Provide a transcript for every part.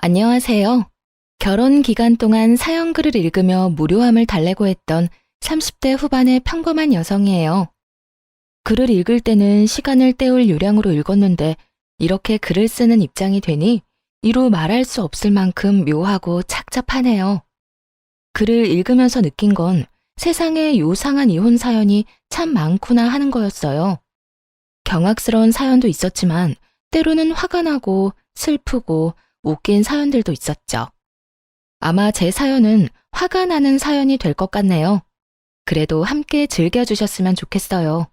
안녕하세요. 결혼 기간 동안 사연글을 읽으며 무료함을 달래고 했던 30대 후반의 평범한 여성이에요. 글을 읽을 때는 시간을 때울 요량으로 읽었는데 이렇게 글을 쓰는 입장이 되니 이루 말할 수 없을 만큼 묘하고 착잡하네요. 글을 읽으면서 느낀 건 세상에 요상한 이혼 사연이 참 많구나 하는 거였어요. 경악스러운 사연도 있었지만 때로는 화가 나고 슬프고 웃긴 사연들도 있었죠. 아마 제 사연은 화가 나는 사연이 될 것 같네요. 그래도 함께 즐겨주셨으면 좋겠어요.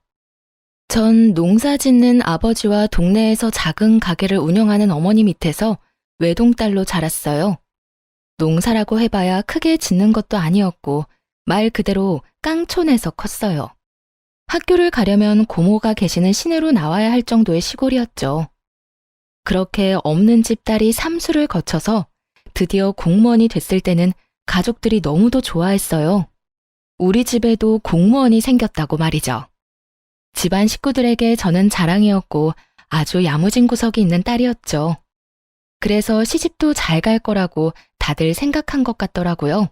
전 농사 짓는 아버지와 동네에서 작은 가게를 운영하는 어머니 밑에서 외동딸로 자랐어요. 농사라고 해봐야 크게 짓는 것도 아니었고 말 그대로 깡촌에서 컸어요. 학교를 가려면 고모가 계시는 시내로 나와야 할 정도의 시골이었죠. 그렇게 없는 집 딸이 삼수를 거쳐서 드디어 공무원이 됐을 때는 가족들이 너무도 좋아했어요. 우리 집에도 공무원이 생겼다고 말이죠. 집안 식구들에게 저는 자랑이었고 아주 야무진 구석이 있는 딸이었죠. 그래서 시집도 잘 갈 거라고 다들 생각한 것 같더라고요.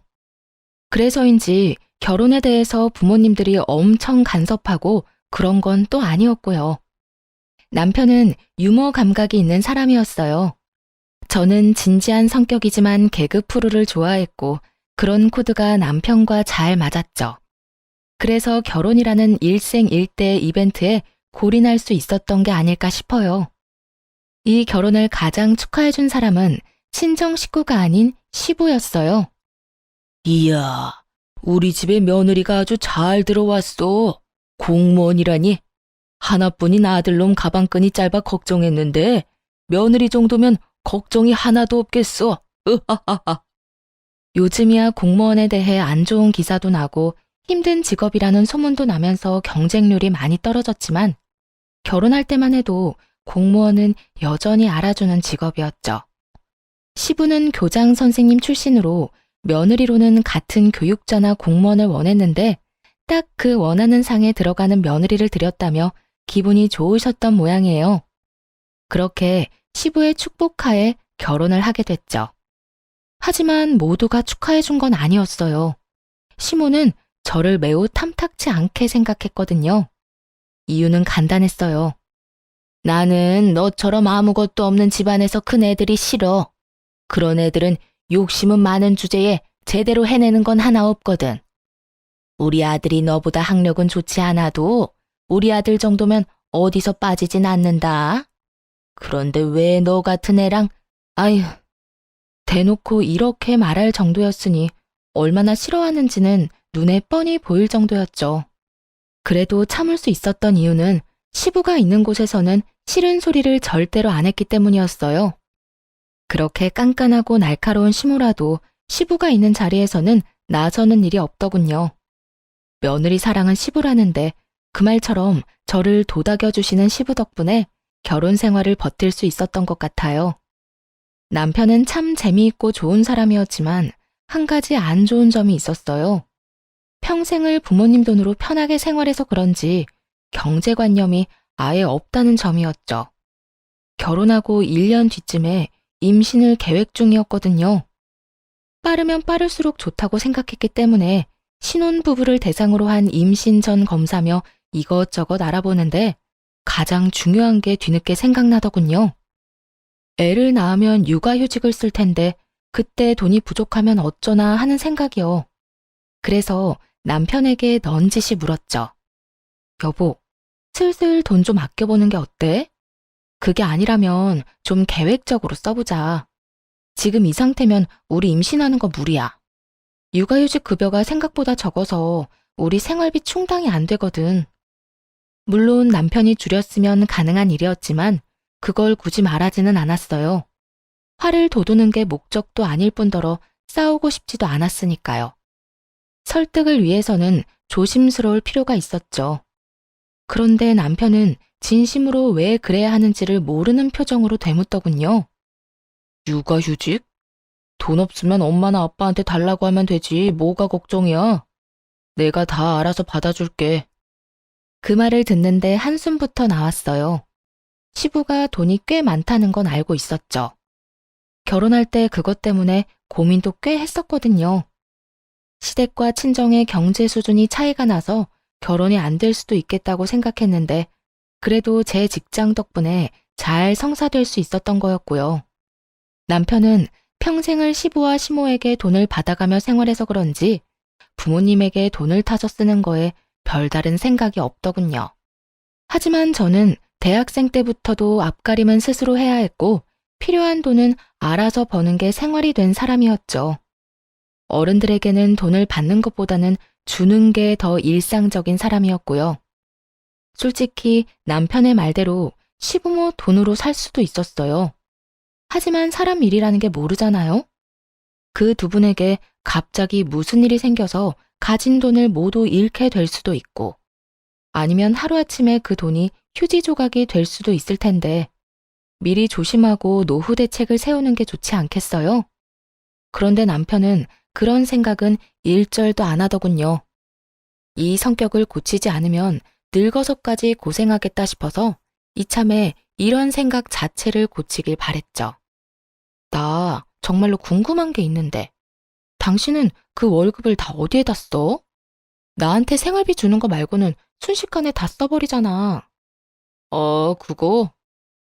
그래서인지 결혼에 대해서 부모님들이 엄청 간섭하고 그런 건 또 아니었고요. 남편은 유머 감각이 있는 사람이었어요. 저는 진지한 성격이지만 개그 프로를 좋아했고 그런 코드가 남편과 잘 맞았죠. 그래서 결혼이라는 일생일대 이벤트에 골인할 수 있었던 게 아닐까 싶어요. 이 결혼을 가장 축하해준 사람은 친정 식구가 아닌 시부였어요. 이야, 우리 집에 며느리가 아주 잘 들어왔어. 공무원이라니. 하나뿐인 아들놈 가방끈이 짧아 걱정했는데 며느리 정도면 걱정이 하나도 없겠어. 으하하하. 요즘이야 공무원에 대해 안 좋은 기사도 나고 힘든 직업이라는 소문도 나면서 경쟁률이 많이 떨어졌지만 결혼할 때만 해도 공무원은 여전히 알아주는 직업이었죠. 시부는 교장 선생님 출신으로 며느리로는 같은 교육자나 공무원을 원했는데 딱 그 원하는 상에 들어가는 며느리를 들였다며 기분이 좋으셨던 모양이에요. 그렇게 시부의 축복하에 결혼을 하게 됐죠. 하지만 모두가 축하해준 건 아니었어요. 시모는 저를 매우 탐탁치 않게 생각했거든요. 이유는 간단했어요. 나는 너처럼 아무것도 없는 집안에서 큰 애들이 싫어. 그런 애들은 욕심은 많은 주제에 제대로 해내는 건 하나 없거든. 우리 아들이 너보다 학력은 좋지 않아도 우리 아들 정도면 어디서 빠지진 않는다. 그런데 왜 너 같은 애랑, 아휴, 대놓고 이렇게 말할 정도였으니 얼마나 싫어하는지는 눈에 뻔히 보일 정도였죠. 그래도 참을 수 있었던 이유는 시부가 있는 곳에서는 싫은 소리를 절대로 안 했기 때문이었어요. 그렇게 깐깐하고 날카로운 시모라도 시부가 있는 자리에서는 나서는 일이 없더군요. 며느리 사랑은 시부라는데 그 말처럼 저를 도닥여주시는 시부 덕분에 결혼 생활을 버틸 수 있었던 것 같아요. 남편은 참 재미있고 좋은 사람이었지만 한 가지 안 좋은 점이 있었어요. 평생을 부모님 돈으로 편하게 생활해서 그런지 경제관념이 아예 없다는 점이었죠. 결혼하고 1년 뒤쯤에 임신을 계획 중이었거든요. 빠르면 빠를수록 좋다고 생각했기 때문에 신혼부부를 대상으로 한 임신 전 검사며 이것저것 알아보는데 가장 중요한 게 뒤늦게 생각나더군요. 애를 낳으면 육아휴직을 쓸 텐데 그때 돈이 부족하면 어쩌나 하는 생각이요. 그래서 남편에게 넌지시 물었죠. 여보, 슬슬 돈 좀 아껴보는 게 어때? 그게 아니라면 좀 계획적으로 써보자. 지금 이 상태면 우리 임신하는 거 무리야. 육아휴직 급여가 생각보다 적어서 우리 생활비 충당이 안 되거든. 물론 남편이 줄였으면 가능한 일이었지만 그걸 굳이 말하지는 않았어요. 화를 돋우는 게 목적도 아닐 뿐더러 싸우고 싶지도 않았으니까요. 설득을 위해서는 조심스러울 필요가 있었죠. 그런데 남편은 진심으로 왜 그래야 하는지를 모르는 표정으로 되묻더군요. 육아휴직? 돈 없으면 엄마나 아빠한테 달라고 하면 되지 뭐가 걱정이야. 내가 다 알아서 받아줄게. 그 말을 듣는데 한숨부터 나왔어요. 시부가 돈이 꽤 많다는 건 알고 있었죠. 결혼할 때 그것 때문에 고민도 꽤 했었거든요. 시댁과 친정의 경제 수준이 차이가 나서 결혼이 안 될 수도 있겠다고 생각했는데 그래도 제 직장 덕분에 잘 성사될 수 있었던 거였고요. 남편은 평생을 시부와 시모에게 돈을 받아가며 생활해서 그런지 부모님에게 돈을 타서 쓰는 거에 별다른 생각이 없더군요. 하지만 저는 대학생 때부터도 앞가림은 스스로 해야 했고 필요한 돈은 알아서 버는 게 생활이 된 사람이었죠. 어른들에게는 돈을 받는 것보다는 주는 게 더 일상적인 사람이었고요. 솔직히 남편의 말대로 시부모 돈으로 살 수도 있었어요. 하지만 사람 일이라는 게 모르잖아요. 그 두 분에게 갑자기 무슨 일이 생겨서 가진 돈을 모두 잃게 될 수도 있고, 아니면 하루아침에 그 돈이 휴지 조각이 될 수도 있을 텐데, 미리 조심하고 노후 대책을 세우는 게 좋지 않겠어요? 그런데 남편은 그런 생각은 일절도 안 하더군요. 이 성격을 고치지 않으면 늙어서까지 고생하겠다 싶어서 이참에 이런 생각 자체를 고치길 바랬죠. 나 정말로 궁금한 게 있는데, 당신은 그 월급을 다 어디에다 써? 나한테 생활비 주는 거 말고는 순식간에 다 써버리잖아. 그거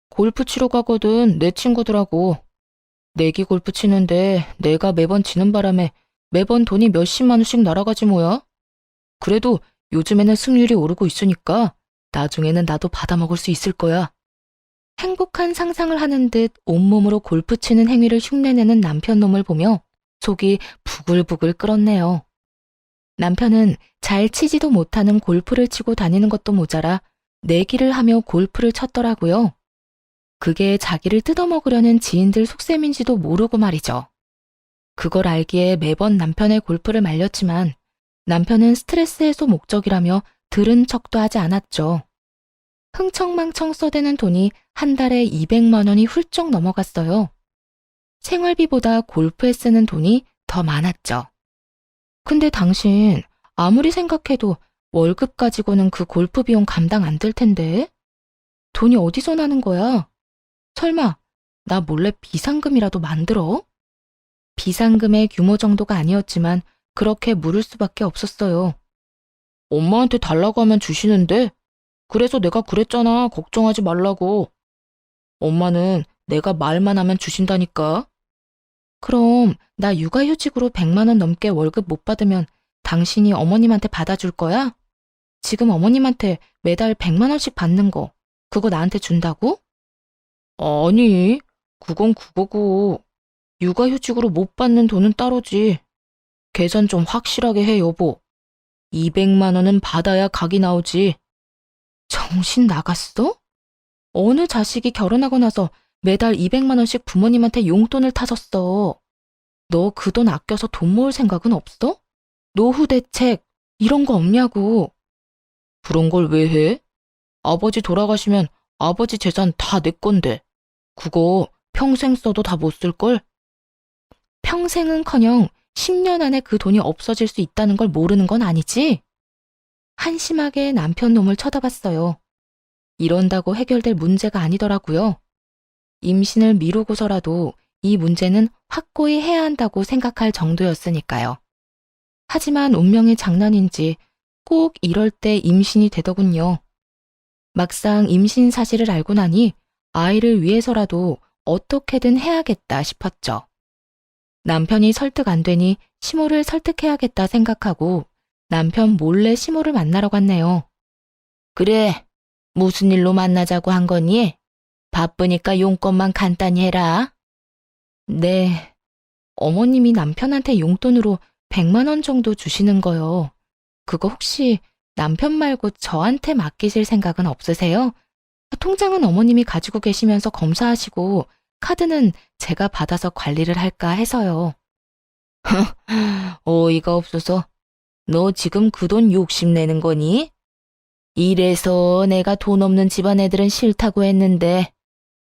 골프 치러 가거든 내 친구들하고. 내기 골프 치는데 내가 매번 지는 바람에 매번 돈이 몇십만 원씩 날아가지 뭐야? 그래도 요즘에는 승률이 오르고 있으니까 나중에는 나도 받아먹을 수 있을 거야. 행복한 상상을 하는 듯 온몸으로 골프 치는 행위를 흉내내는 남편 놈을 보며 속이 부글부글 끓었네요. 남편은 잘 치지도 못하는 골프를 치고 다니는 것도 모자라 내기를 하며 골프를 쳤더라고요. 그게 자기를 뜯어먹으려는 지인들 속셈인지도 모르고 말이죠. 그걸 알기에 매번 남편의 골프를 말렸지만 남편은 스트레스 해소 목적이라며 들은 척도 하지 않았죠. 흥청망청 써대는 돈이 한 달에 200만 원이 훌쩍 넘어갔어요. 생활비보다 골프에 쓰는 돈이 더 많았죠. 근데 당신 아무리 생각해도 월급 가지고는 그 골프 비용 감당 안 될 텐데? 돈이 어디서 나는 거야? 설마 나 몰래 비상금이라도 만들어? 비상금의 규모 정도가 아니었지만 그렇게 물을 수밖에 없었어요. 엄마한테 달라고 하면 주시는데 그래서 내가 그랬잖아. 걱정하지 말라고. 엄마는 내가 말만 하면 주신다니까. 그럼 나 육아휴직으로 100만 원 넘게 월급 못 받으면 당신이 어머님한테 받아줄 거야? 지금 어머님한테 매달 100만 원씩 받는 거 그거 나한테 준다고? 아니, 그건 그거고. 육아휴직으로 못 받는 돈은 따로지. 계산 좀 확실하게 해, 여보. 200만 원은 받아야 각이 나오지. 정신 나갔어? 어느 자식이 결혼하고 나서 매달 200만 원씩 부모님한테 용돈을 타줬어. 너 그 돈 아껴서 돈 모을 생각은 없어? 노후 대책 이런 거 없냐고. 그런 걸 왜 해? 아버지 돌아가시면 아버지 재산 다 내 건데. 그거 평생 써도 다 못 쓸걸? 평생은커녕 10년 안에 그 돈이 없어질 수 있다는 걸 모르는 건 아니지? 한심하게 남편 놈을 쳐다봤어요. 이런다고 해결될 문제가 아니더라고요. 임신을 미루고서라도 이 문제는 확고히 해야 한다고 생각할 정도였으니까요. 하지만 운명의 장난인지 꼭 이럴 때 임신이 되더군요. 막상 임신 사실을 알고 나니 아이를 위해서라도 어떻게든 해야겠다 싶었죠. 남편이 설득 안 되니 시모를 설득해야겠다 생각하고 남편 몰래 시모를 만나러 갔네요. 그래, 무슨 일로 만나자고 한 거니? 바쁘니까 용건만 간단히 해라. 네, 어머님이 남편한테 용돈으로 100만 원 정도 주시는 거요. 그거 혹시 남편 말고 저한테 맡기실 생각은 없으세요? 통장은 어머님이 가지고 계시면서 검사하시고 카드는 제가 받아서 관리를 할까 해서요. 어이가 없어서 너 지금 그 돈 욕심내는 거니? 이래서 내가 돈 없는 집안 애들은 싫다고 했는데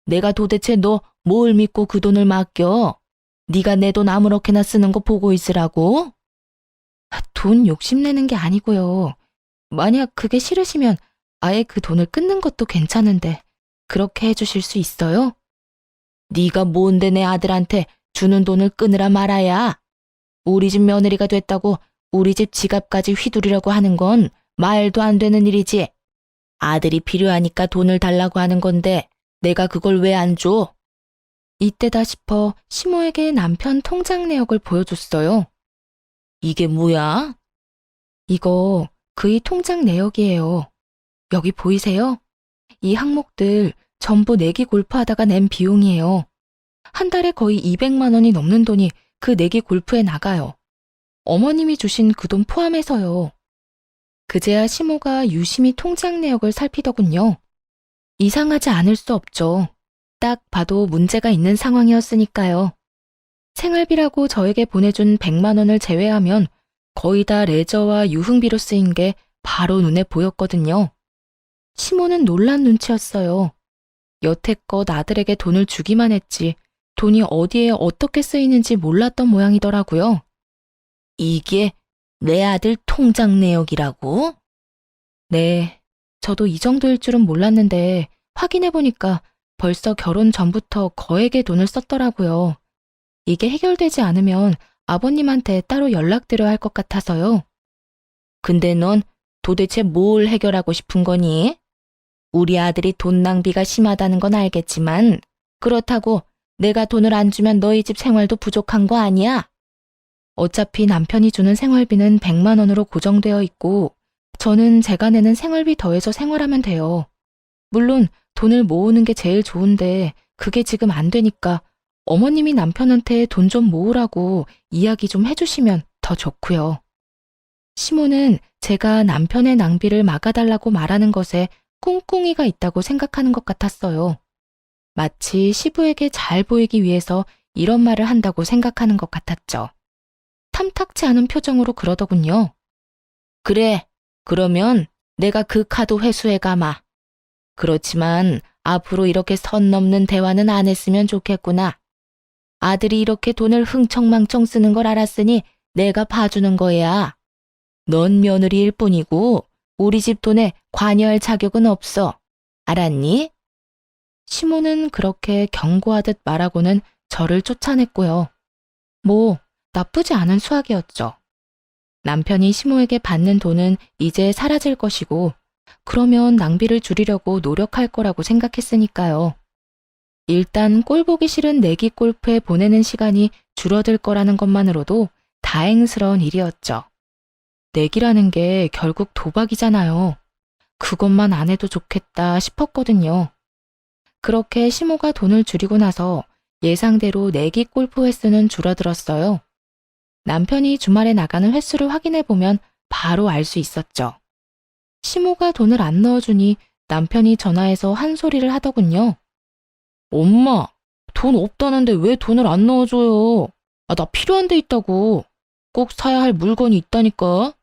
내가 도대체 너 뭘 믿고 그 돈을 맡겨? 네가 내 돈 아무렇게나 쓰는 거 보고 있으라고? 돈 욕심내는 게 아니고요. 만약 그게 싫으시면 아예 그 돈을 끊는 것도 괜찮은데 그렇게 해주실 수 있어요? 네가 뭔데 내 아들한테 주는 돈을 끊으라 말아야. 우리 집 며느리가 됐다고 우리 집 지갑까지 휘두르려고 하는 건 말도 안 되는 일이지. 아들이 필요하니까 돈을 달라고 하는 건데 내가 그걸 왜 안 줘? 이때다 싶어 시모에게 남편 통장 내역을 보여줬어요. 이게 뭐야? 이거 그의 통장 내역이에요. 여기 보이세요? 이 항목들 전부 내기 골프하다가 낸 비용이에요. 한 달에 거의 200만 원이 넘는 돈이 그 내기 골프에 나가요. 어머님이 주신 그 돈 포함해서요. 그제야 시모가 유심히 통장 내역을 살피더군요. 이상하지 않을 수 없죠. 딱 봐도 문제가 있는 상황이었으니까요. 생활비라고 저에게 보내준 100만 원을 제외하면 거의 다 레저와 유흥비로 쓰인 게 바로 눈에 보였거든요. 시모는 놀란 눈치였어요. 여태껏 아들에게 돈을 주기만 했지 돈이 어디에 어떻게 쓰이는지 몰랐던 모양이더라고요. 이게 내 아들 통장 내역이라고? 네, 저도 이 정도일 줄은 몰랐는데 확인해보니까 벌써 결혼 전부터 거액의 돈을 썼더라고요. 이게 해결되지 않으면 아버님한테 따로 연락드려야 할 것 같아서요. 근데 넌 도대체 뭘 해결하고 싶은 거니? 우리 아들이 돈 낭비가 심하다는 건 알겠지만 그렇다고 내가 돈을 안 주면 너희 집 생활도 부족한 거 아니야? 어차피 남편이 주는 생활비는 100만 원으로 고정되어 있고 저는 제가 내는 생활비 더해서 생활하면 돼요. 물론 돈을 모으는 게 제일 좋은데 그게 지금 안 되니까 어머님이 남편한테 돈 좀 모으라고 이야기 좀 해주시면 더 좋고요. 시모는 제가 남편의 낭비를 막아달라고 말하는 것에 꿍꿍이가 있다고 생각하는 것 같았어요. 마치 시부에게 잘 보이기 위해서 이런 말을 한다고 생각하는 것 같았죠. 탐탁치 않은 표정으로 그러더군요. 그래, 그러면 내가 그 카드 회수해 가마. 그렇지만 앞으로 이렇게 선 넘는 대화는 안 했으면 좋겠구나. 아들이 이렇게 돈을 흥청망청 쓰는 걸 알았으니 내가 봐주는 거야. 넌 며느리일 뿐이고 우리 집 돈에 관여할 자격은 없어. 알았니? 시모는 그렇게 경고하듯 말하고는 저를 쫓아냈고요. 뭐 나쁘지 않은 수학이었죠. 남편이 시모에게 받는 돈은 이제 사라질 것이고 그러면 낭비를 줄이려고 노력할 거라고 생각했으니까요. 일단 꼴 보기 싫은 내기 골프에 보내는 시간이 줄어들 거라는 것만으로도 다행스러운 일이었죠. 내기라는 게 결국 도박이잖아요. 그것만 안 해도 좋겠다 싶었거든요. 그렇게 시모가 돈을 줄이고 나서 예상대로 내기 골프 횟수는 줄어들었어요. 남편이 주말에 나가는 횟수를 확인해보면 바로 알 수 있었죠. 시모가 돈을 안 넣어주니 남편이 전화해서 한 소리를 하더군요. 엄마, 돈 없다는데 왜 돈을 안 넣어줘요? 나 필요한 데 있다고. 꼭 사야 할 물건이 있다니까.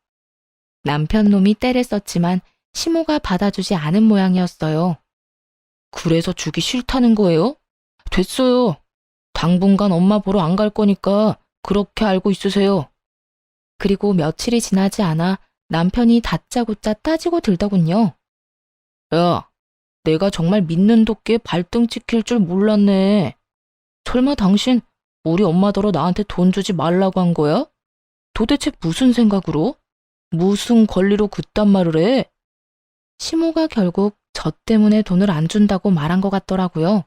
남편 놈이 떼를 썼지만 시모가 받아주지 않은 모양이었어요. 그래서 주기 싫다는 거예요? 됐어요. 당분간 엄마 보러 안 갈 거니까 그렇게 알고 있으세요. 그리고 며칠이 지나지 않아 남편이 다짜고짜 따지고 들더군요. 야, 내가 정말 믿는 도끼에 발등 찍힐 줄 몰랐네. 설마 당신 우리 엄마더러 나한테 돈 주지 말라고 한 거야? 도대체 무슨 생각으로? 무슨 권리로 그딴 말을 해? 시모가 결국 저 때문에 돈을 안 준다고 말한 것 같더라고요.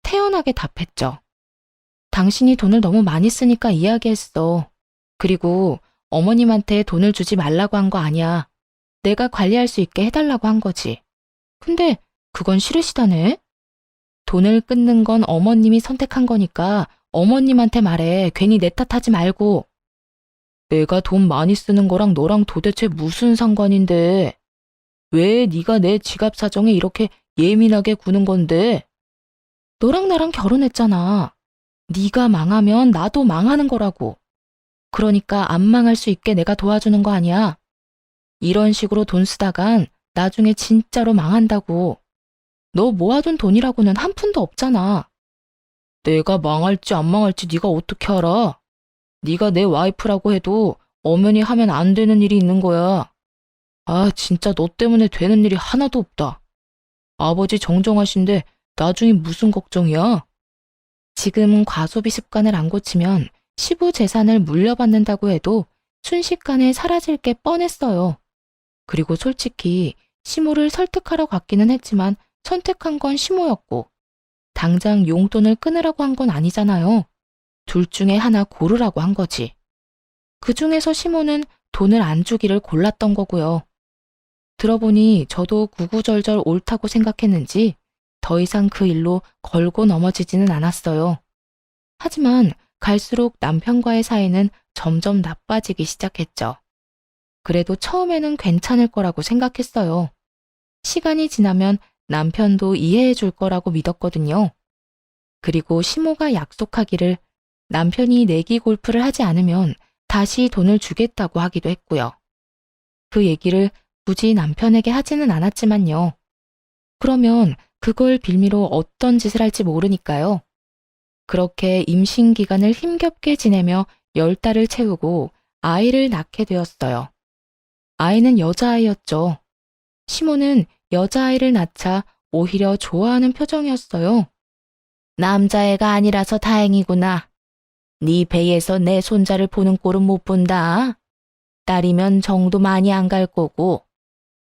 태연하게 답했죠. 당신이 돈을 너무 많이 쓰니까 이야기했어. 그리고 어머님한테 돈을 주지 말라고 한 거 아니야. 내가 관리할 수 있게 해달라고 한 거지. 근데 그건 싫으시다네? 돈을 끊는 건 어머님이 선택한 거니까 어머님한테 말해. 괜히 내 탓하지 말고. 내가 돈 많이 쓰는 거랑 너랑 도대체 무슨 상관인데? 왜 네가 내 지갑 사정에 이렇게 예민하게 구는 건데? 너랑 나랑 결혼했잖아. 네가 망하면 나도 망하는 거라고. 그러니까 안 망할 수 있게 내가 도와주는 거 아니야. 이런 식으로 돈 쓰다간 나중에 진짜로 망한다고. 너 모아둔 돈이라고는 한 푼도 없잖아. 내가 망할지 안 망할지 네가 어떻게 알아? 네가 내 와이프라고 해도 엄연히 하면 안 되는 일이 있는 거야. 진짜 너 때문에 되는 일이 하나도 없다. 아버지 정정하신데 나중에 무슨 걱정이야? 지금 과소비 습관을 안 고치면 시부 재산을 물려받는다고 해도 순식간에 사라질 게 뻔했어요. 그리고 솔직히 시모를 설득하러 갔기는 했지만 선택한 건 시모였고 당장 용돈을 끊으라고 한 건 아니잖아요. 둘 중에 하나 고르라고 한 거지. 그 중에서 시모는 돈을 안 주기를 골랐던 거고요. 들어보니 저도 구구절절 옳다고 생각했는지 더 이상 그 일로 걸고 넘어지지는 않았어요. 하지만 갈수록 남편과의 사이는 점점 나빠지기 시작했죠. 그래도 처음에는 괜찮을 거라고 생각했어요. 시간이 지나면 남편도 이해해 줄 거라고 믿었거든요. 그리고 시모가 약속하기를 남편이 내기 골프를 하지 않으면 다시 돈을 주겠다고 하기도 했고요. 그 얘기를 굳이 남편에게 하지는 않았지만요. 그러면 그걸 빌미로 어떤 짓을 할지 모르니까요. 그렇게 임신 기간을 힘겹게 지내며 10달을 채우고 아이를 낳게 되었어요. 아이는 여자아이였죠. 시모는 여자아이를 낳자 오히려 좋아하는 표정이었어요. 남자애가 아니라서 다행이구나. 네 배에서 내 손자를 보는 꼴은 못 본다. 딸이면 정도 많이 안 갈 거고.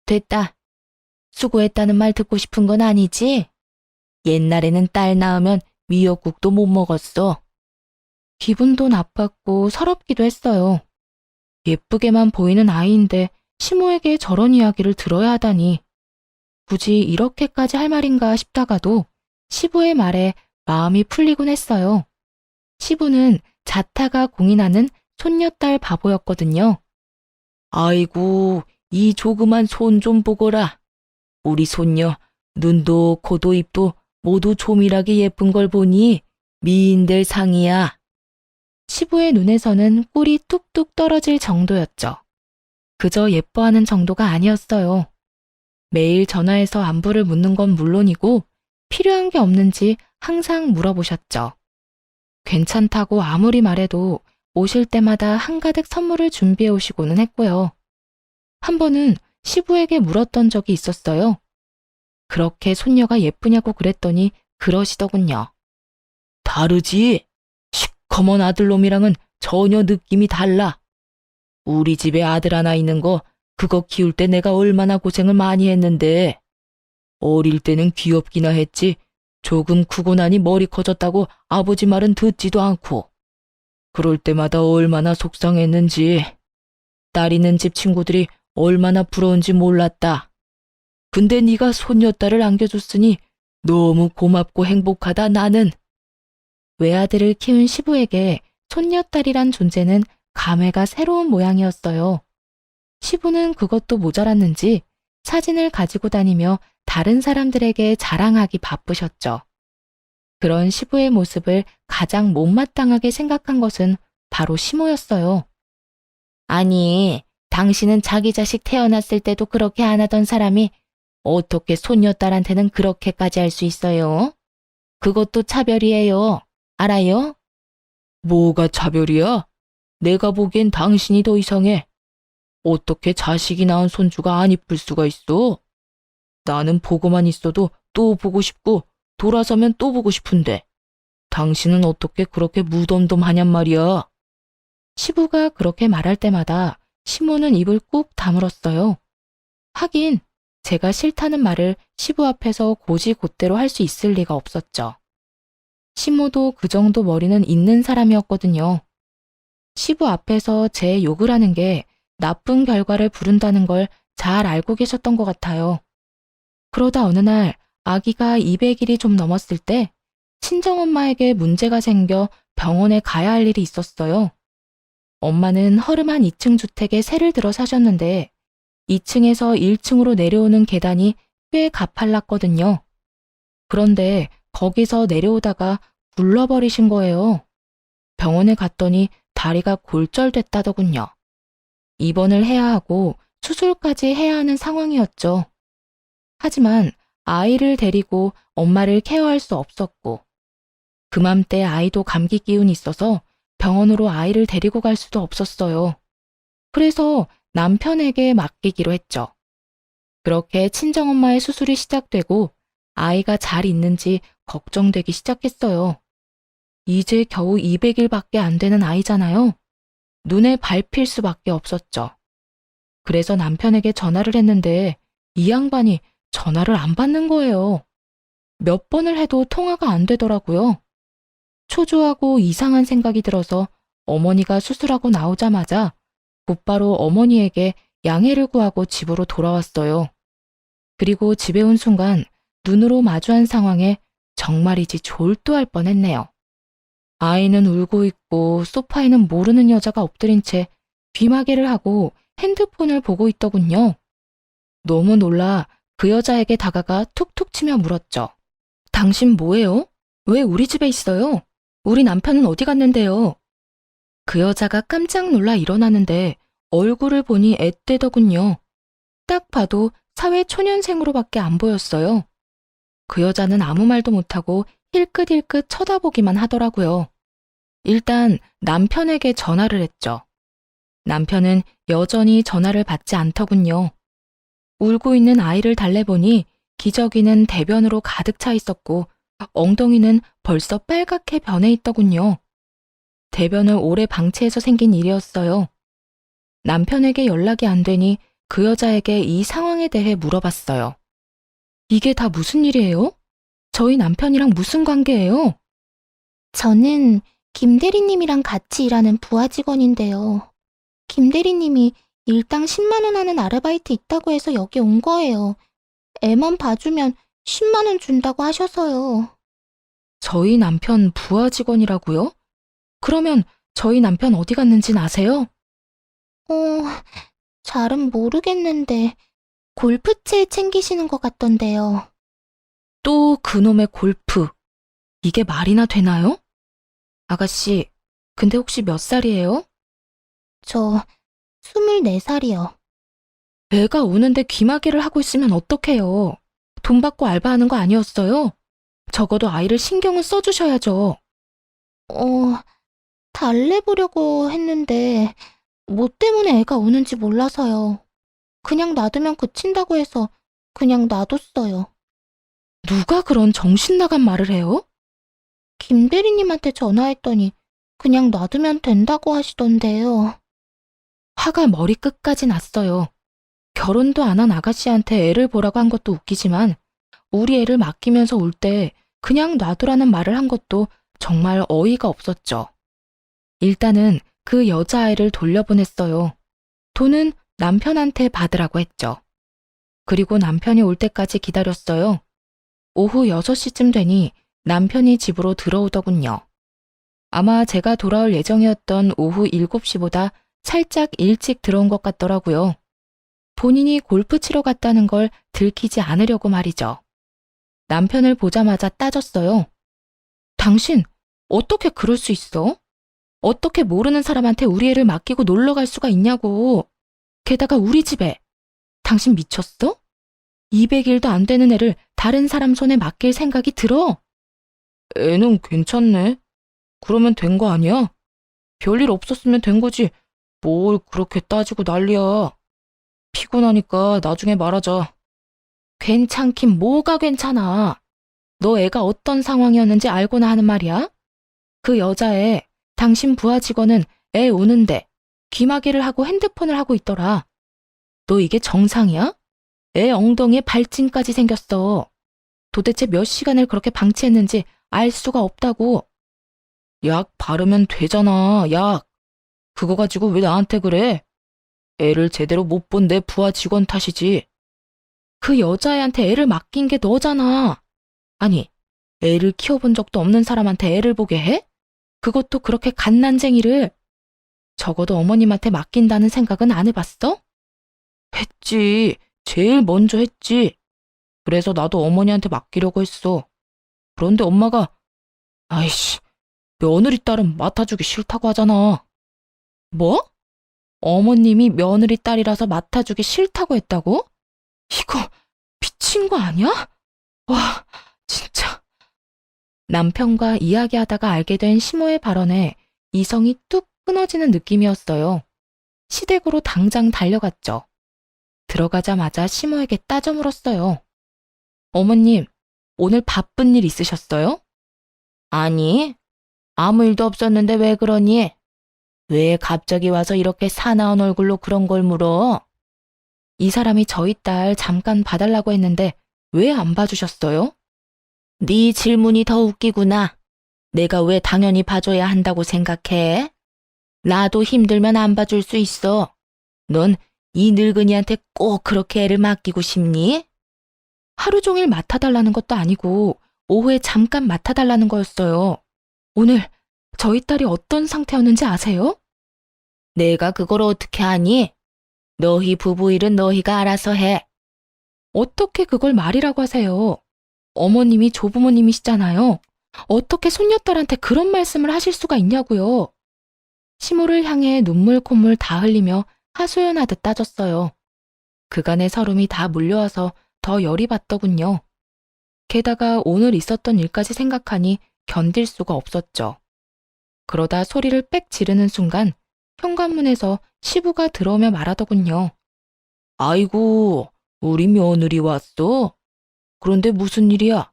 됐다. 수고했다는 말 듣고 싶은 건 아니지? 옛날에는 딸 낳으면 미역국도 못 먹었어. 기분도 나빴고 서럽기도 했어요. 예쁘게만 보이는 아이인데 시모에게 저런 이야기를 들어야 하다니. 굳이 이렇게까지 할 말인가 싶다가도 시부의 말에 마음이 풀리곤 했어요. 시부는 자타가 공인하는 손녀딸 바보였거든요. 아이고, 이 조그만 손 좀 보거라. 우리 손녀 눈도 코도 입도 모두 조밀하게 예쁜 걸 보니 미인들 상이야. 시부의 눈에서는 꿀이 뚝뚝 떨어질 정도였죠. 그저 예뻐하는 정도가 아니었어요. 매일 전화해서 안부를 묻는 건 물론이고 필요한 게 없는지 항상 물어보셨죠. 괜찮다고 아무리 말해도 오실 때마다 한가득 선물을 준비해 오시고는 했고요. 한 번은 시부에게 물었던 적이 있었어요. 그렇게 손녀가 예쁘냐고 그랬더니 그러시더군요. 다르지? 시커먼 아들놈이랑은 전혀 느낌이 달라. 우리 집에 아들 하나 있는 거 그거 키울 때 내가 얼마나 고생을 많이 했는데. 어릴 때는 귀엽기나 했지 조금 크고 나니 머리 커졌다고 아버지 말은 듣지도 않고. 그럴 때마다 얼마나 속상했는지. 딸 있는 집 친구들이 얼마나 부러운지 몰랐다. 근데 네가 손녀딸을 안겨줬으니 너무 고맙고 행복하다 나는. 외아들을 키운 시부에게 손녀딸이란 존재는 감회가 새로운 모양이었어요. 시부는 그것도 모자랐는지 사진을 가지고 다니며 다른 사람들에게 자랑하기 바쁘셨죠. 그런 시부의 모습을 가장 못마땅하게 생각한 것은 바로 시모였어요. 아니, 당신은 자기 자식 태어났을 때도 그렇게 안 하던 사람이 어떻게 손녀딸한테는 그렇게까지 할 수 있어요? 그것도 차별이에요. 알아요? 뭐가 차별이야? 내가 보기엔 당신이 더 이상해. 어떻게 자식이 낳은 손주가 안 이쁠 수가 있어? 나는 보고만 있어도 또 보고 싶고 돌아서면 또 보고 싶은데 당신은 어떻게 그렇게 무덤덤하냔 말이야. 시부가 그렇게 말할 때마다 시모는 입을 꾹 다물었어요. 하긴 제가 싫다는 말을 시부 앞에서 고지곳대로 할 수 있을 리가 없었죠. 시모도 그 정도 머리는 있는 사람이었거든요. 시부 앞에서 제 욕을 하는 게 나쁜 결과를 부른다는 걸 잘 알고 계셨던 것 같아요. 그러다 어느 날 아기가 200일이 좀 넘었을 때 친정엄마에게 문제가 생겨 병원에 가야 할 일이 있었어요. 엄마는 허름한 2층 주택에 새를 들어 사셨는데 2층에서 1층으로 내려오는 계단이 꽤 가팔랐거든요. 그런데 거기서 내려오다가 굴러버리신 거예요. 병원에 갔더니 다리가 골절됐다더군요. 입원을 해야 하고 수술까지 해야 하는 상황이었죠. 하지만 아이를 데리고 엄마를 케어할 수 없었고 그맘때 아이도 감기 기운이 있어서 병원으로 아이를 데리고 갈 수도 없었어요. 그래서 남편에게 맡기기로 했죠. 그렇게 친정엄마의 수술이 시작되고 아이가 잘 있는지 걱정되기 시작했어요. 이제 겨우 200일밖에 안 되는 아이잖아요. 눈에 밟힐 수밖에 없었죠. 그래서 남편에게 전화를 했는데 이 양반이 전화를 안 받는 거예요. 몇 번을 해도 통화가 안 되더라고요. 초조하고 이상한 생각이 들어서 어머니가 수술하고 나오자마자 곧바로 어머니에게 양해를 구하고 집으로 돌아왔어요. 그리고 집에 온 순간 눈으로 마주한 상황에 정말이지 졸도할 뻔했네요. 아이는 울고 있고 소파에는 모르는 여자가 엎드린 채 귀마개를 하고 핸드폰을 보고 있더군요. 너무 놀라 그 여자에게 다가가 툭툭 치며 물었죠. 당신 뭐예요? 왜 우리 집에 있어요? 우리 남편은 어디 갔는데요? 그 여자가 깜짝 놀라 일어나는데 얼굴을 보니 앳되더군요. 딱 봐도 사회초년생으로밖에 안 보였어요. 그 여자는 아무 말도 못하고 힐끗힐끗 쳐다보기만 하더라고요. 일단 남편에게 전화를 했죠. 남편은 여전히 전화를 받지 않더군요. 울고 있는 아이를 달래보니 기저귀는 대변으로 가득 차 있었고 엉덩이는 벌써 빨갛게 변해 있더군요. 대변을 오래 방치해서 생긴 일이었어요. 남편에게 연락이 안 되니 그 여자에게 이 상황에 대해 물어봤어요. 이게 다 무슨 일이에요? 저희 남편이랑 무슨 관계예요? 저는 김 대리님이랑 같이 일하는 부하 직원인데요. 김 대리님이 일당 10만 원 하는 아르바이트 있다고 해서 여기 온 거예요. 애만 봐주면 10만 원 준다고 하셔서요. 저희 남편 부하 직원이라고요? 그러면 저희 남편 어디 갔는진 아세요? 어, 잘은 모르겠는데 골프채 챙기시는 것 같던데요. 또 그놈의 골프. 이게 말이나 되나요? 아가씨, 근데 혹시 몇 살이에요? 저 24살이요. 애가 우는데 귀마개를 하고 있으면 어떡해요? 돈 받고 알바하는 거 아니었어요? 적어도 아이를 신경을 써주셔야죠. 달래보려고 했는데 뭐 때문에 애가 우는지 몰라서요. 그냥 놔두면 그친다고 해서 그냥 놔뒀어요. 누가 그런 정신 나간 말을 해요? 김 대리님한테 전화했더니 그냥 놔두면 된다고 하시던데요. 화가 머리끝까지 났어요. 결혼도 안 한 아가씨한테 애를 보라고 한 것도 웃기지만 우리 애를 맡기면서 울 때 그냥 놔두라는 말을 한 것도 정말 어이가 없었죠. 일단은 그 여자아이를 돌려보냈어요. 돈은 남편한테 받으라고 했죠. 그리고 남편이 올 때까지 기다렸어요. 오후 6시쯤 되니 남편이 집으로 들어오더군요. 아마 제가 돌아올 예정이었던 오후 7시보다 살짝 일찍 들어온 것 같더라고요. 본인이 골프 치러 갔다는 걸 들키지 않으려고 말이죠. 남편을 보자마자 따졌어요. 당신, 어떻게 그럴 수 있어? 어떻게 모르는 사람한테 우리 애를 맡기고 놀러 갈 수가 있냐고. 게다가 우리 집에. 당신 미쳤어? 200일도 안 되는 애를 다른 사람 손에 맡길 생각이 들어? 애는 괜찮네. 그러면 된 거 아니야? 별일 없었으면 된 거지. 뭘 그렇게 따지고 난리야. 피곤하니까 나중에 말하자. 괜찮긴 뭐가 괜찮아. 너 애가 어떤 상황이었는지 알고나 하는 말이야? 그 여자애, 당신 부하 직원은 애 우는데 귀마개를 하고 핸드폰을 하고 있더라. 너 이게 정상이야? 애 엉덩이에 발진까지 생겼어. 도대체 몇 시간을 그렇게 방치했는지 알 수가 없다고. 약 바르면 되잖아, 약. 그거 가지고 왜 나한테 그래? 애를 제대로 못 본 내 부하 직원 탓이지. 그 여자애한테 애를 맡긴 게 너잖아. 아니, 애를 키워본 적도 없는 사람한테 애를 보게 해? 그것도 그렇게 갓난쟁이를. 적어도 어머님한테 맡긴다는 생각은 안 해봤어? 했지. 제일 먼저 했지. 그래서 나도 어머니한테 맡기려고 했어. 그런데 엄마가 아이씨, 며느리 딸은 맡아주기 싫다고 하잖아. 뭐? 어머님이 며느리 딸이라서 맡아주기 싫다고 했다고? 이거 미친 거 아니야? 와, 진짜. 남편과 이야기하다가 알게 된 시모의 발언에 이성이 뚝 끊어지는 느낌이었어요. 시댁으로 당장 달려갔죠. 들어가자마자 시모에게 따져 물었어요. 어머님, 오늘 바쁜 일 있으셨어요? 아니, 아무 일도 없었는데 왜 그러니? 왜 갑자기 와서 이렇게 사나운 얼굴로 그런 걸 물어? 이 사람이 저희 딸 잠깐 봐달라고 했는데 왜 안 봐주셨어요? 네 질문이 더 웃기구나. 내가 왜 당연히 봐줘야 한다고 생각해? 나도 힘들면 안 봐줄 수 있어. 넌 이 늙은이한테 꼭 그렇게 애를 맡기고 싶니? 하루 종일 맡아달라는 것도 아니고 오후에 잠깐 맡아달라는 거였어요. 오늘 저희 딸이 어떤 상태였는지 아세요? 내가 그걸 어떻게 아니? 너희 부부 일은 너희가 알아서 해. 어떻게 그걸 말이라고 하세요? 어머님이 조부모님이시잖아요. 어떻게 손녀딸한테 그런 말씀을 하실 수가 있냐고요. 시모를 향해 눈물 콧물 다 흘리며 하소연하듯 따졌어요. 그간의 서름이 다 몰려와서 더 열이 받더군요. 게다가 오늘 있었던 일까지 생각하니 견딜 수가 없었죠. 그러다 소리를 빽 지르는 순간 현관문에서 시부가 들어오며 말하더군요. 아이고, 우리 며느리 왔어? 그런데 무슨 일이야?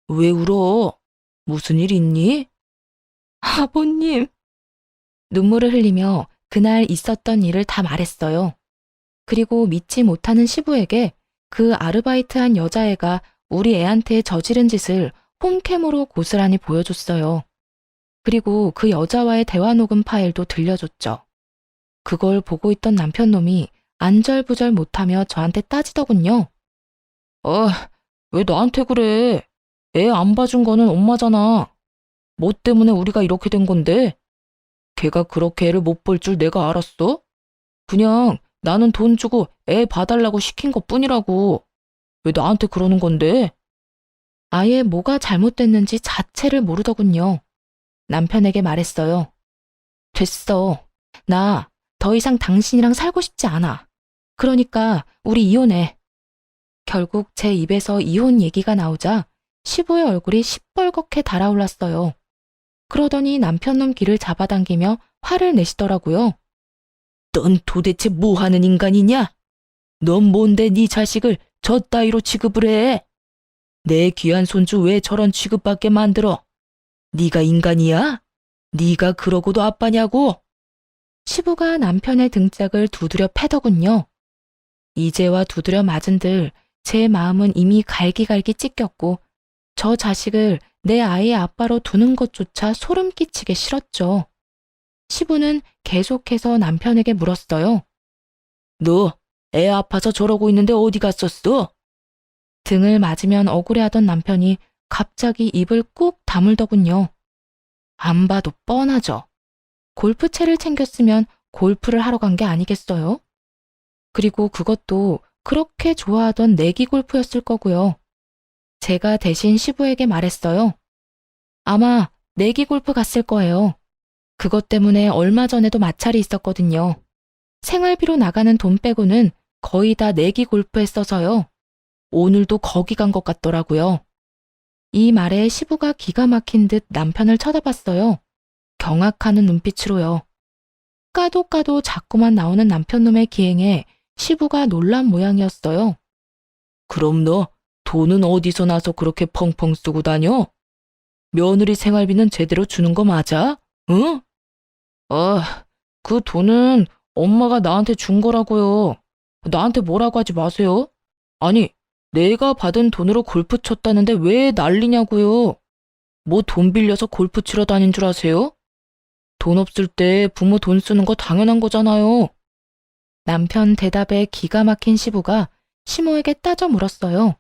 왜 울어? 무슨 일 있니? 아버님. 눈물을 흘리며 그날 있었던 일을 다 말했어요. 그리고 믿지 못하는 시부에게 그 아르바이트한 여자애가 우리 애한테 저지른 짓을 홈캠으로 고스란히 보여줬어요. 그리고 그 여자와의 대화 녹음 파일도 들려줬죠. 그걸 보고 있던 남편놈이 안절부절 못하며 저한테 따지더군요. 왜 나한테 그래? 애 안 봐준 거는 엄마잖아. 뭐 때문에 우리가 이렇게 된 건데? 걔가 그렇게 애를 못 볼 줄 내가 알았어? 그냥 나는 돈 주고 애 봐달라고 시킨 것 뿐이라고. 왜 나한테 그러는 건데? 아예 뭐가 잘못됐는지 자체를 모르더군요. 남편에게 말했어요. 됐어. 나 더 이상 당신이랑 살고 싶지 않아. 그러니까 우리 이혼해. 결국 제 입에서 이혼 얘기가 나오자 시부의 얼굴이 시뻘겋게 달아올랐어요. 그러더니 남편놈 귀를 잡아당기며 화를 내시더라고요. 넌 도대체 뭐 하는 인간이냐? 넌 뭔데 네 자식을 저 따위로 취급을 해? 내 귀한 손주 왜 저런 취급받게 만들어? 네가 인간이야? 네가 그러고도 아빠냐고? 시부가 남편의 등짝을 두드려 패더군요. 이제와 두드려 맞은들 제 마음은 이미 갈기갈기 찢겼고 저 자식을 내 아이의 아빠로 두는 것조차 소름 끼치게 싫었죠. 시부는 계속해서 남편에게 물었어요. 너 애 아파서 저러고 있는데 어디 갔었어? 등을 맞으면 억울해하던 남편이 갑자기 입을 꾹 다물더군요. 안 봐도 뻔하죠. 골프채를 챙겼으면 골프를 하러 간 게 아니겠어요? 그리고 그것도 그렇게 좋아하던 내기 골프였을 거고요. 제가 대신 시부에게 말했어요. 아마 내기 골프 갔을 거예요. 그것 때문에 얼마 전에도 마찰이 있었거든요. 생활비로 나가는 돈 빼고는 거의 다 내기 골프에 써서요. 오늘도 거기 간 것 같더라고요. 이 말에 시부가 기가 막힌 듯 남편을 쳐다봤어요. 경악하는 눈빛으로요. 까도 자꾸만 나오는 남편놈의 기행에 시부가 놀란 모양이었어요. 그럼 너 돈은 어디서 나서 그렇게 펑펑 쓰고 다녀? 며느리 생활비는 제대로 주는 거 맞아? 응? 그 돈은 엄마가 나한테 준 거라고요. 나한테 뭐라고 하지 마세요. 아니, 내가 받은 돈으로 골프 쳤다는데 왜 난리냐고요. 뭐 돈 빌려서 골프 치러 다닌 줄 아세요? 돈 없을 때 부모 돈 쓰는 거 당연한 거잖아요. 남편 대답에 기가 막힌 시부가 시모에게 따져 물었어요.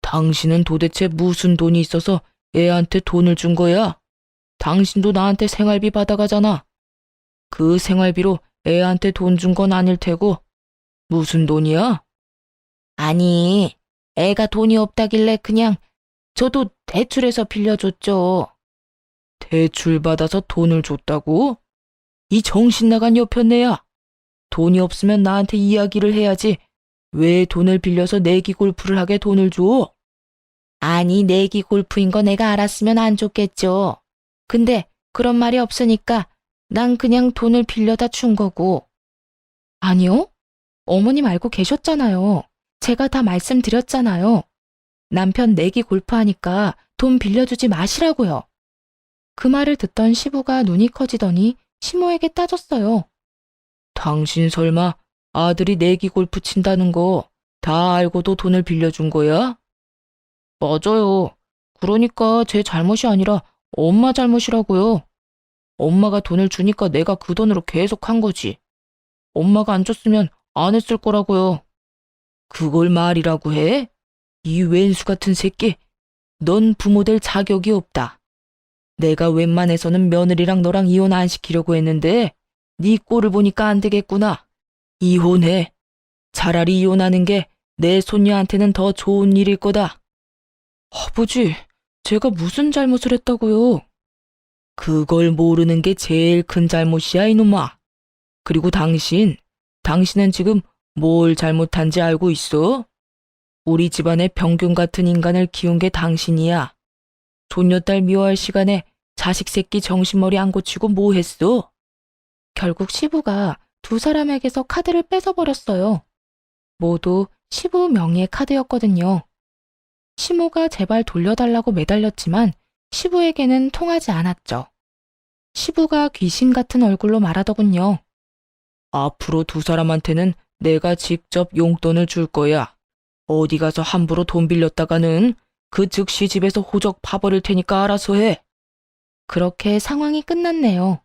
당신은 도대체 무슨 돈이 있어서 애한테 돈을 준 거야? 당신도 나한테 생활비 받아가잖아. 그 생활비로 애한테 돈 준 건 아닐 테고 무슨 돈이야? 아니, 애가 돈이 없다길래 그냥 저도 대출해서 빌려줬죠. 대출 받아서 돈을 줬다고? 이 정신 나간 여편네야. 돈이 없으면 나한테 이야기를 해야지. 왜 돈을 빌려서 내기 골프를 하게 돈을 줘? 아니, 내기 골프인 거 내가 알았으면 안 줬겠죠. 근데 그런 말이 없으니까 난 그냥 돈을 빌려다 준 거고. 아니요? 어머님 알고 계셨잖아요. 제가 다 말씀드렸잖아요. 남편 내기 골프하니까 돈 빌려주지 마시라고요. 그 말을 듣던 시부가 눈이 커지더니 시모에게 따졌어요. 당신 설마 아들이 내기 골프 친다는 거 다 알고도 돈을 빌려준 거야? 맞아요. 그러니까 제 잘못이 아니라 엄마 잘못이라고요. 엄마가 돈을 주니까 내가 그 돈으로 계속 한 거지. 엄마가 안 줬으면 안 했을 거라고요. 그걸 말이라고 해? 이 왼수 같은 새끼. 넌 부모 될 자격이 없다. 내가 웬만해서는 며느리랑 너랑 이혼 안 시키려고 했는데 네 꼴을 보니까 안 되겠구나. 이혼해. 차라리 이혼하는 게 내 손녀한테는 더 좋은 일일 거다. 아버지, 제가 무슨 잘못을 했다고요? 그걸 모르는 게 제일 큰 잘못이야, 이놈아. 그리고 당신은 지금 뭘 잘못한지 알고 있어? 우리 집안의 병균 같은 인간을 키운 게 당신이야. 손녀딸 미워할 시간에 자식 새끼 정신머리 안 고치고 뭐 했어? 결국 시부가 두 사람에게서 카드를 뺏어버렸어요. 모두 시부 명의의 카드였거든요. 시모가 제발 돌려달라고 매달렸지만 시부에게는 통하지 않았죠. 시부가 귀신 같은 얼굴로 말하더군요. 앞으로 두 사람한테는 내가 직접 용돈을 줄 거야. 어디 가서 함부로 돈 빌렸다가는 그 즉시 집에서 호적 파버릴 테니까 알아서 해. 그렇게 상황이 끝났네요.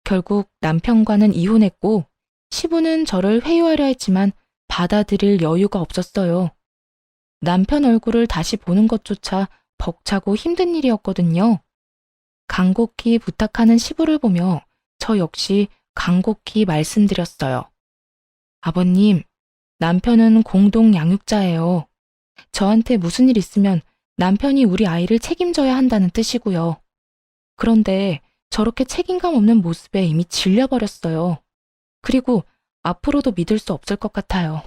결국 남편과는 이혼했고 시부는 저를 회유하려 했지만 받아들일 여유가 없었어요. 남편 얼굴을 다시 보는 것조차 벅차고 힘든 일이었거든요. 간곡히 부탁하는 시부를 보며 저 역시 간곡히 말씀드렸어요. 아버님, 남편은 공동 양육자예요. 저한테 무슨 일 있으면 남편이 우리 아이를 책임져야 한다는 뜻이고요. 그런데 저렇게 책임감 없는 모습에 이미 질려버렸어요. 그리고 앞으로도 믿을 수 없을 것 같아요.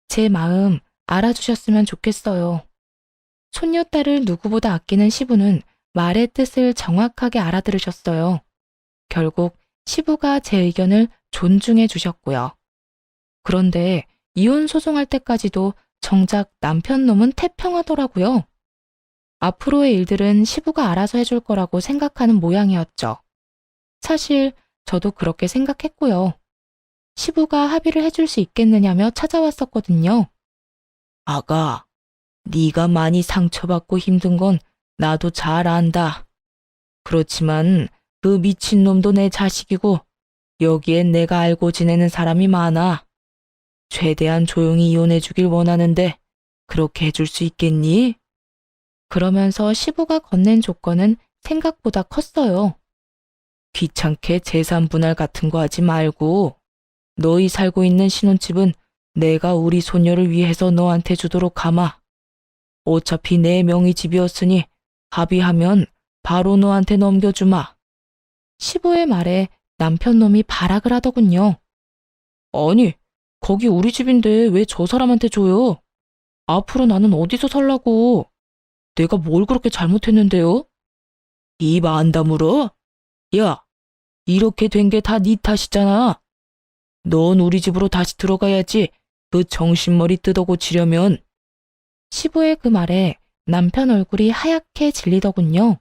제 마음 알아주셨으면 좋겠어요. 손녀딸을 누구보다 아끼는 시부는 말의 뜻을 정확하게 알아들으셨어요. 결국 시부가 제 의견을 존중해 주셨고요. 그런데 이혼 소송할 때까지도 정작 남편 놈은 태평하더라고요. 앞으로의 일들은 시부가 알아서 해줄 거라고 생각하는 모양이었죠. 사실 저도 그렇게 생각했고요. 시부가 합의를 해줄 수 있겠느냐며 찾아왔었거든요. 아가, 네가 많이 상처받고 힘든 건 나도 잘 안다. 그렇지만 그 미친놈도 내 자식이고 여기엔 내가 알고 지내는 사람이 많아. 최대한 조용히 이혼해주길 원하는데 그렇게 해줄 수 있겠니? 그러면서 시부가 건넨 조건은 생각보다 컸어요. 귀찮게 재산 분할 같은 거 하지 말고 너희 살고 있는 신혼집은 내가 우리 손녀를 위해서 너한테 주도록 하마. 어차피 내 명의 집이었으니 합의하면 바로 너한테 넘겨주마. 시부의 말에 남편 놈이 발악을 하더군요. 아니, 거기 우리 집인데 왜 저 사람한테 줘요? 앞으로 나는 어디서 살라고? 내가 뭘 그렇게 잘못했는데요? 입 안 다물어? 야, 이렇게 된 게 다 네 탓이잖아. 넌 우리 집으로 다시 들어가야지. 그 정신머리 뜯어고치려면. 시부의 그 말에 남편 얼굴이 하얗게 질리더군요.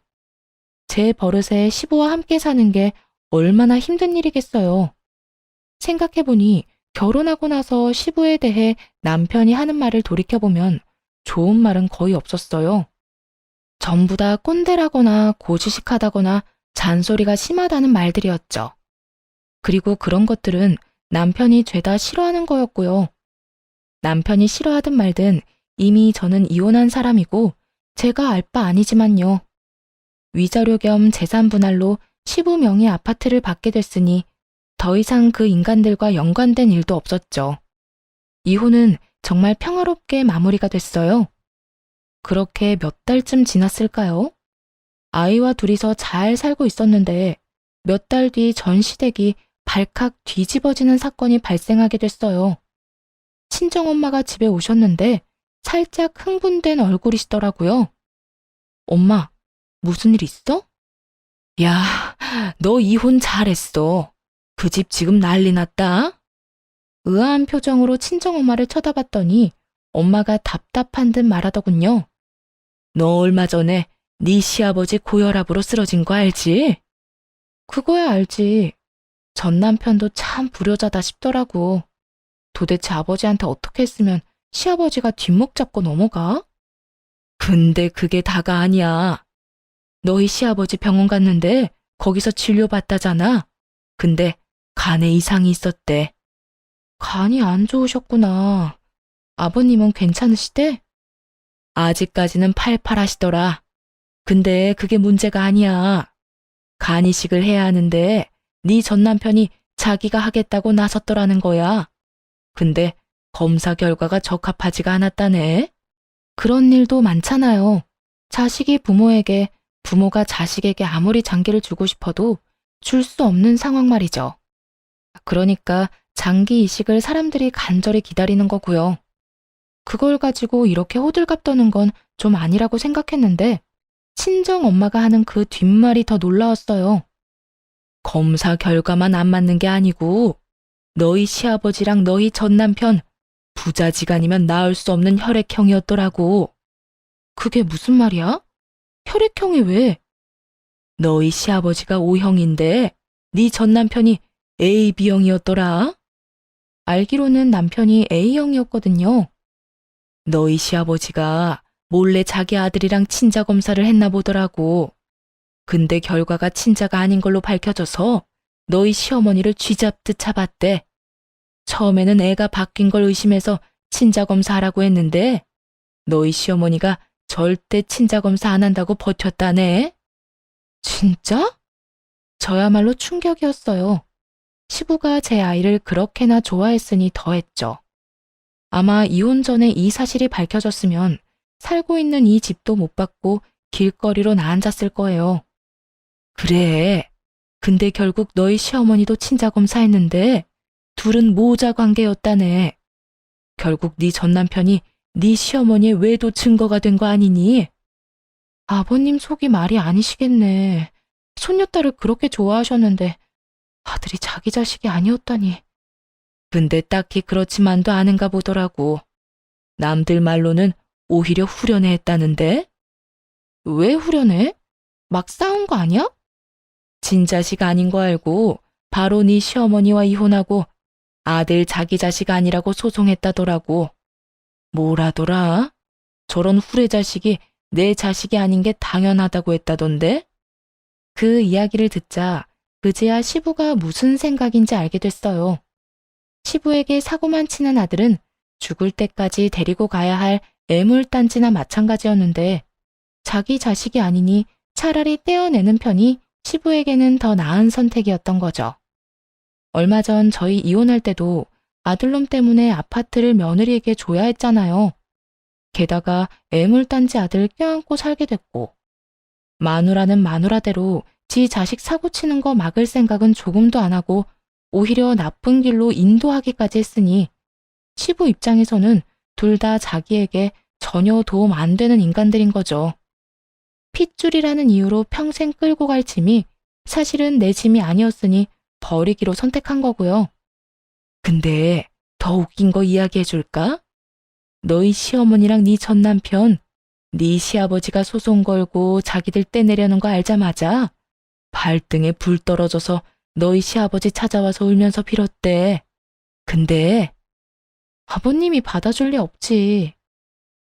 제 버릇에 시부와 함께 사는 게 얼마나 힘든 일이겠어요. 생각해보니 결혼하고 나서 시부에 대해 남편이 하는 말을 돌이켜보면 좋은 말은 거의 없었어요. 전부 다 꼰대라거나 고지식하다거나 잔소리가 심하다는 말들이었죠. 그리고 그런 것들은 남편이 죄다 싫어하는 거였고요. 남편이 싫어하든 말든 이미 저는 이혼한 사람이고 제가 알 바 아니지만요. 위자료 겸 재산 분할로 시부 명의 아파트를 받게 됐으니 더 이상 그 인간들과 연관된 일도 없었죠. 이혼은 정말 평화롭게 마무리가 됐어요. 그렇게 몇 달쯤 지났을까요? 아이와 둘이서 잘 살고 있었는데 몇 달 뒤 전 시댁이 발칵 뒤집어지는 사건이 발생하게 됐어요. 친정엄마가 집에 오셨는데 살짝 흥분된 얼굴이시더라고요. 엄마, 무슨 일 있어? 야, 너 이혼 잘했어. 그 집 지금 난리 났다. 의아한 표정으로 친정엄마를 쳐다봤더니 엄마가 답답한 듯 말하더군요. 너 얼마 전에 네 시아버지 고혈압으로 쓰러진 거 알지? 그거야 알지. 전 남편도 참 불효자다 싶더라고. 도대체 아버지한테 어떻게 했으면 시아버지가 뒷목 잡고 넘어가? 근데 그게 다가 아니야. 너희 시아버지 병원 갔는데 거기서 진료받다잖아. 근데 간에 이상이 있었대. 간이 안 좋으셨구나. 아버님은 괜찮으시대? 아직까지는 팔팔하시더라. 근데 그게 문제가 아니야. 간 이식을 해야 하는데 네 전 남편이 자기가 하겠다고 나섰더라는 거야. 근데 검사 결과가 적합하지가 않았다네. 그런 일도 많잖아요. 자식이 부모에게, 부모가 자식에게 아무리 장기를 주고 싶어도 줄 수 없는 상황 말이죠. 그러니까 장기 이식을 사람들이 간절히 기다리는 거고요. 그걸 가지고 이렇게 호들갑 떠는 건 좀 아니라고 생각했는데 친정 엄마가 하는 그 뒷말이 더 놀라웠어요. 검사 결과만 안 맞는 게 아니고 너희 시아버지랑 너희 전 남편 부자지간이면 낳을 수 없는 혈액형이었더라고. 그게 무슨 말이야? 혈액형이 왜? 너희 시아버지가 O형인데 네 전 남편이 AB형이었더라. 알기로는 남편이 A형이었거든요. 너희 시아버지가 몰래 자기 아들이랑 친자 검사를 했나 보더라고. 근데 결과가 친자가 아닌 걸로 밝혀져서 너희 시어머니를 쥐잡듯 잡았대. 처음에는 애가 바뀐 걸 의심해서 친자 검사하라고 했는데 너희 시어머니가 절대 친자 검사 안 한다고 버텼다네. 진짜? 저야말로 충격이었어요. 시부가 제 아이를 그렇게나 좋아했으니 더했죠. 아마 이혼 전에 이 사실이 밝혀졌으면 살고 있는 이 집도 못 받고 길거리로 나앉았을 거예요. 그래. 근데 결국 너희 시어머니도 친자 검사했는데 둘은 모자 관계였다네. 결국 네 전 남편이 네 시어머니의 외도 증거가 된 거 아니니? 아버님 속이 말이 아니시겠네. 손녀딸을 그렇게 좋아하셨는데 아들이 자기 자식이 아니었다니. 근데 딱히 그렇지만도 않은가 보더라고. 남들 말로는 오히려 후련해 했다는데? 왜 후련해? 막 싸운 거 아니야? 진자식 아닌 거 알고 바로 네 시어머니와 이혼하고 아들 자기 자식 아니라고 소송했다더라고. 뭐라더라? 저런 후레자식이 내 자식이 아닌 게 당연하다고 했다던데? 그 이야기를 듣자 그제야 시부가 무슨 생각인지 알게 됐어요. 시부에게 사고만 치는 아들은 죽을 때까지 데리고 가야 할 애물단지나 마찬가지였는데 자기 자식이 아니니 차라리 떼어내는 편이 시부에게는 더 나은 선택이었던 거죠. 얼마 전 저희 이혼할 때도 아들놈 때문에 아파트를 며느리에게 줘야 했잖아요. 게다가 애물단지 아들 껴안고 살게 됐고 마누라는 마누라대로 지 자식 사고 치는 거 막을 생각은 조금도 안 하고 오히려 나쁜 길로 인도하기까지 했으니 시부 입장에서는 둘 다 자기에게 전혀 도움 안 되는 인간들인 거죠. 핏줄이라는 이유로 평생 끌고 갈 짐이 사실은 내 짐이 아니었으니 버리기로 선택한 거고요. 근데 더 웃긴 거 이야기해 줄까? 너희 시어머니랑 네 전 남편, 네 시아버지가 소송 걸고 자기들 떼내려는 거 알자마자 발등에 불 떨어져서 너희 시아버지 찾아와서 울면서 빌었대. 근데 아버님이 받아줄 리 없지.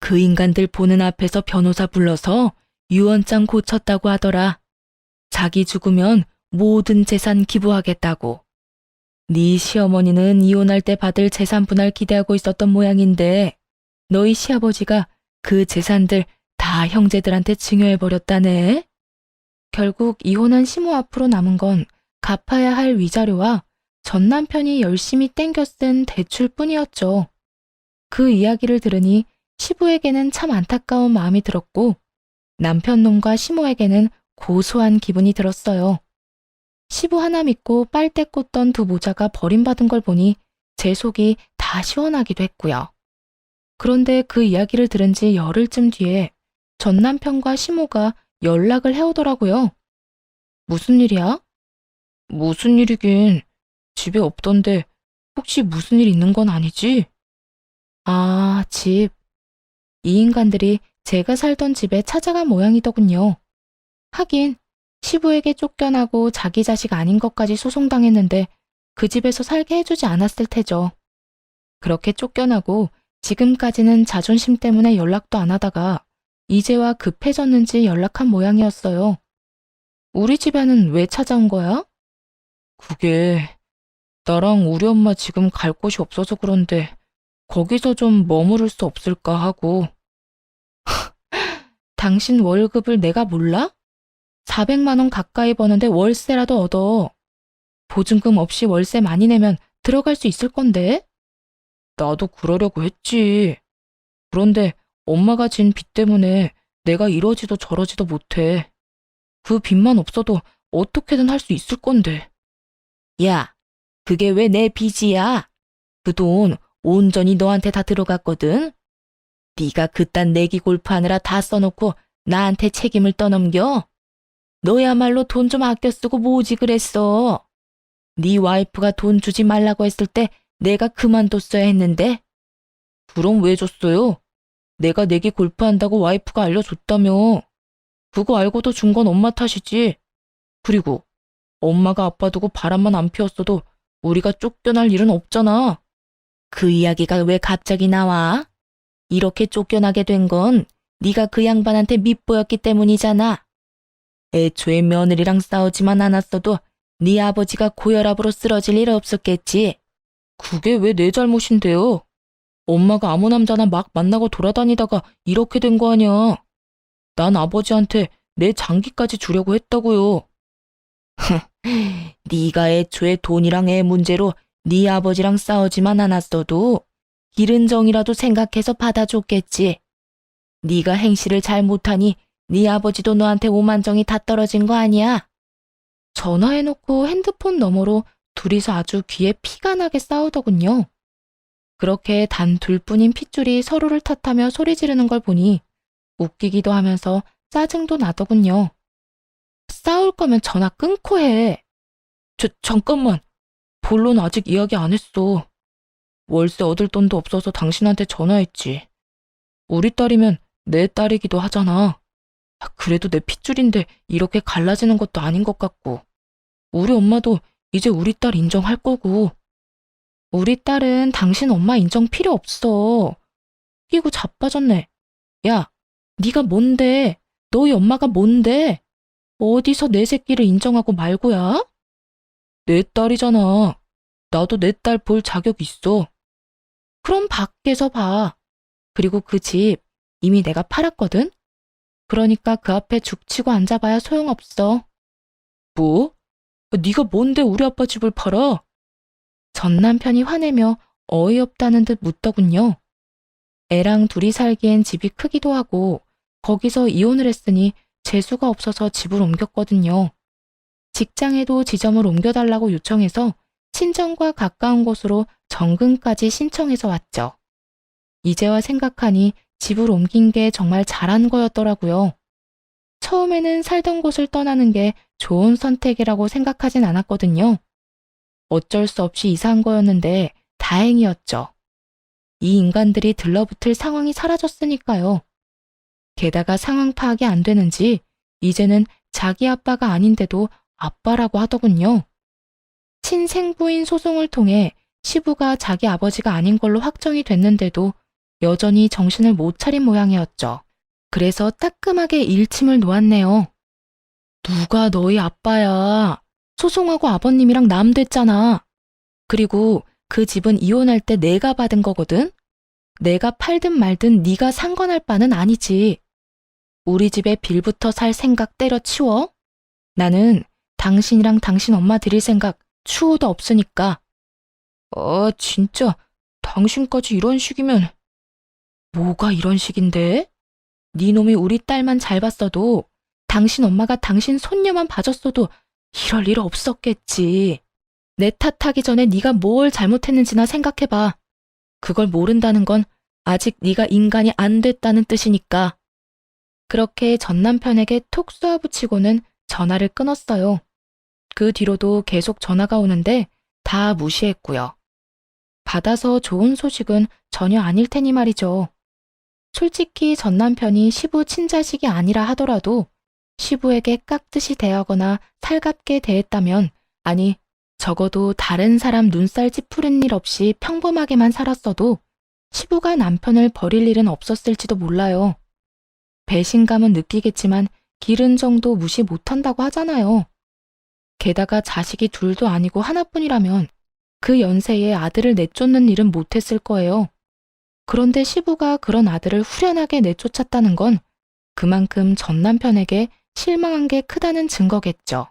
그 인간들 보는 앞에서 변호사 불러서 유언장 고쳤다고 하더라. 자기 죽으면 모든 재산 기부하겠다고. 네 시어머니는 이혼할 때 받을 재산 분할 기대하고 있었던 모양인데 너희 시아버지가 그 재산들 다 형제들한테 증여해버렸다네. 결국 이혼한 시모 앞으로 남은 건 갚아야 할 위자료와 전 남편이 열심히 땡겨 쓴 대출뿐이었죠. 그 이야기를 들으니 시부에게는 참 안타까운 마음이 들었고 남편 놈과 시모에게는 고소한 기분이 들었어요. 시부 하나 믿고 빨대 꽂던 두 모자가 버림받은 걸 보니 제 속이 다 시원하기도 했고요. 그런데 그 이야기를 들은 지 열흘쯤 뒤에 전 남편과 시모가 연락을 해오더라고요. 무슨 일이야? 무슨 일이긴. 집에 없던데 혹시 무슨 일 있는 건 아니지? 아, 집. 이 인간들이 제가 살던 집에 찾아간 모양이더군요. 하긴 시부에게 쫓겨나고 자기 자식 아닌 것까지 소송당했는데 그 집에서 살게 해주지 않았을 테죠. 그렇게 쫓겨나고 지금까지는 자존심 때문에 연락도 안 하다가 이제와 급해졌는지 연락한 모양이었어요. 우리 집에는 왜 찾아온 거야? 그게 나랑 우리 엄마 지금 갈 곳이 없어서 그런데 거기서 좀 머무를 수 없을까 하고. 당신 월급을 내가 몰라? 400만 원 가까이 버는데 월세라도 얻어. 보증금 없이 월세 많이 내면 들어갈 수 있을 건데? 나도 그러려고 했지. 그런데 엄마가 진 빚 때문에 내가 이러지도 저러지도 못해. 그 빚만 없어도 어떻게든 할 수 있을 건데. 야, 그게 왜 내 빚이야? 그 돈 온전히 너한테 다 들어갔거든? 네가 그딴 내기 골프하느라 다 써놓고 나한테 책임을 떠넘겨? 너야말로 돈 좀 아껴 쓰고 뭐지 그랬어. 네 와이프가 돈 주지 말라고 했을 때 내가 그만뒀어야 했는데. 그럼 왜 줬어요? 내가 내기 골프한다고 와이프가 알려줬다며. 그거 알고도 준 건 엄마 탓이지. 그리고 엄마가 아빠 두고 바람만 안 피웠어도 우리가 쫓겨날 일은 없잖아. 그 이야기가 왜 갑자기 나와? 이렇게 쫓겨나게 된 건 네가 그 양반한테 밉보였기 때문이잖아. 애초에 며느리랑 싸우지만 않았어도 네 아버지가 고혈압으로 쓰러질 일 없었겠지. 그게 왜 내 잘못인데요? 엄마가 아무 남자나 막 만나고 돌아다니다가 이렇게 된 거 아니야. 난 아버지한테 내 장기까지 주려고 했다고요. 네가 애초에 돈이랑 애 문제로 네 아버지랑 싸우지만 않았어도 기른 정이라도 생각해서 받아줬겠지. 네가 행실을 잘 못하니 네 아버지도 너한테 오만정이 다 떨어진 거 아니야? 전화해놓고 핸드폰 너머로 둘이서 아주 귀에 피가 나게 싸우더군요. 그렇게 단 둘뿐인 핏줄이 서로를 탓하며 소리 지르는 걸 보니 웃기기도 하면서 짜증도 나더군요. 싸울 거면 전화 끊고 해. 잠깐만. 본론 아직 이야기 안 했어. 월세 얻을 돈도 없어서 당신한테 전화했지. 우리 딸이면 내 딸이기도 하잖아. 그래도 내 핏줄인데 이렇게 갈라지는 것도 아닌 것 같고. 우리 엄마도 이제 우리 딸 인정할 거고. 우리 딸은 당신 엄마 인정 필요 없어. 끼고 자빠졌네. 야, 네가 뭔데? 너희 엄마가 뭔데? 어디서 내 새끼를 인정하고 말고야? 내 딸이잖아. 나도 내 딸 볼 자격 있어. 그럼 밖에서 봐. 그리고 그 집 이미 내가 팔았거든? 그러니까 그 앞에 죽치고 앉아봐야 소용없어. 뭐? 네가 뭔데 우리 아빠 집을 팔아? 전 남편이 화내며 어이없다는 듯 묻더군요. 애랑 둘이 살기엔 집이 크기도 하고 거기서 이혼을 했으니 재수가 없어서 집을 옮겼거든요. 직장에도 지점을 옮겨달라고 요청해서 친정과 가까운 곳으로 정근까지 신청해서 왔죠. 이제와 생각하니 집을 옮긴 게 정말 잘한 거였더라고요. 처음에는 살던 곳을 떠나는 게 좋은 선택이라고 생각하진 않았거든요. 어쩔 수 없이 이사한 거였는데 다행이었죠. 이 인간들이 들러붙을 상황이 사라졌으니까요. 게다가 상황 파악이 안 되는지 이제는 자기 아빠가 아닌데도 아빠라고 하더군요. 친생부인 소송을 통해 시부가 자기 아버지가 아닌 걸로 확정이 됐는데도 여전히 정신을 못 차린 모양이었죠. 그래서 따끔하게 일침을 놓았네요. 누가 너희 아빠야. 소송하고 아버님이랑 남 됐잖아. 그리고 그 집은 이혼할 때 내가 받은 거거든. 내가 팔든 말든 네가 상관할 바는 아니지. 우리 집에 빌부터 살 생각 때려치워. 나는 당신이랑 당신 엄마 드릴 생각 추호도 없으니까. 진짜 당신까지 이런 식이면. 뭐가 이런 식인데? 네 놈이 우리 딸만 잘 봤어도 당신 엄마가 당신 손녀만 봐줬어도 이럴 일 없었겠지. 내 탓하기 전에 네가 뭘 잘못했는지나 생각해봐. 그걸 모른다는 건 아직 네가 인간이 안 됐다는 뜻이니까. 그렇게 전 남편에게 톡 쏘아붙이고는 전화를 끊었어요. 그 뒤로도 계속 전화가 오는데 다 무시했고요. 받아서 좋은 소식은 전혀 아닐 테니 말이죠. 솔직히 전 남편이 시부 친자식이 아니라 하더라도 시부에게 깍듯이 대하거나 살갑게 대했다면, 아니, 적어도 다른 사람 눈살 찌푸린 일 없이 평범하게만 살았어도 시부가 남편을 버릴 일은 없었을지도 몰라요. 배신감은 느끼겠지만 기른 정도 무시 못한다고 하잖아요. 게다가 자식이 둘도 아니고 하나뿐이라면 그 연세에 아들을 내쫓는 일은 못했을 거예요. 그런데 시부가 그런 아들을 후련하게 내쫓았다는 건 그만큼 전 남편에게 실망한 게 크다는 증거겠죠.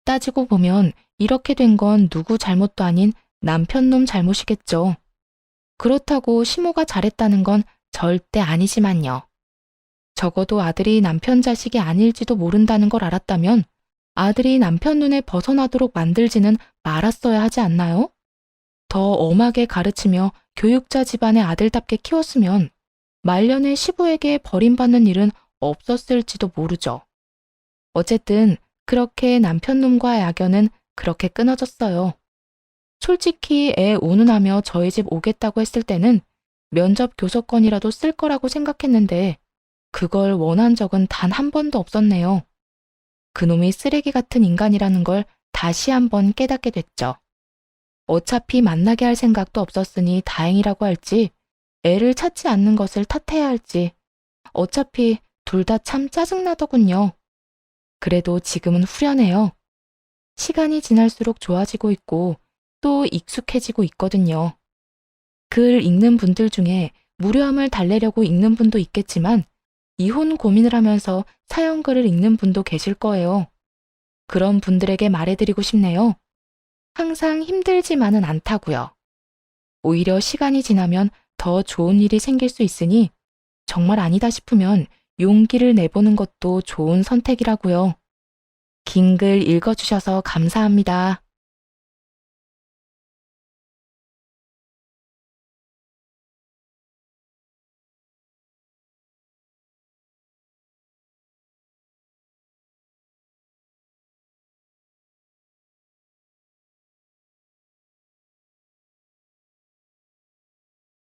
따지고 보면 이렇게 된 건 누구 잘못도 아닌 남편 놈 잘못이겠죠. 그렇다고 시모가 잘했다는 건 절대 아니지만요. 적어도 아들이 남편 자식이 아닐지도 모른다는 걸 알았다면 아들이 남편 눈에 벗어나도록 만들지는 말았어야 하지 않나요? 더 엄하게 가르치며 교육자 집안의 아들답게 키웠으면 말년에 시부에게 버림받는 일은 없었을지도 모르죠. 어쨌든 그렇게 남편놈과의 악연은 그렇게 끊어졌어요. 솔직히 애 운운하며 저희 집 오겠다고 했을 때는 면접 교섭권이라도 쓸 거라고 생각했는데 그걸 원한 적은 단 한 번도 없었네요. 그놈이 쓰레기 같은 인간이라는 걸 다시 한번 깨닫게 됐죠. 어차피 만나게 할 생각도 없었으니 다행이라고 할지, 애를 찾지 않는 것을 탓해야 할지, 어차피 둘 다 참 짜증나더군요. 그래도 지금은 후련해요. 시간이 지날수록 좋아지고 있고 또 익숙해지고 있거든요. 글 읽는 분들 중에 무료함을 달래려고 읽는 분도 있겠지만 이혼 고민을 하면서 사연글을 읽는 분도 계실 거예요. 그런 분들에게 말해드리고 싶네요. 항상 힘들지만은 않다고요. 오히려 시간이 지나면 더 좋은 일이 생길 수 있으니 정말 아니다 싶으면 용기를 내보는 것도 좋은 선택이라고요. 긴 글 읽어주셔서 감사합니다.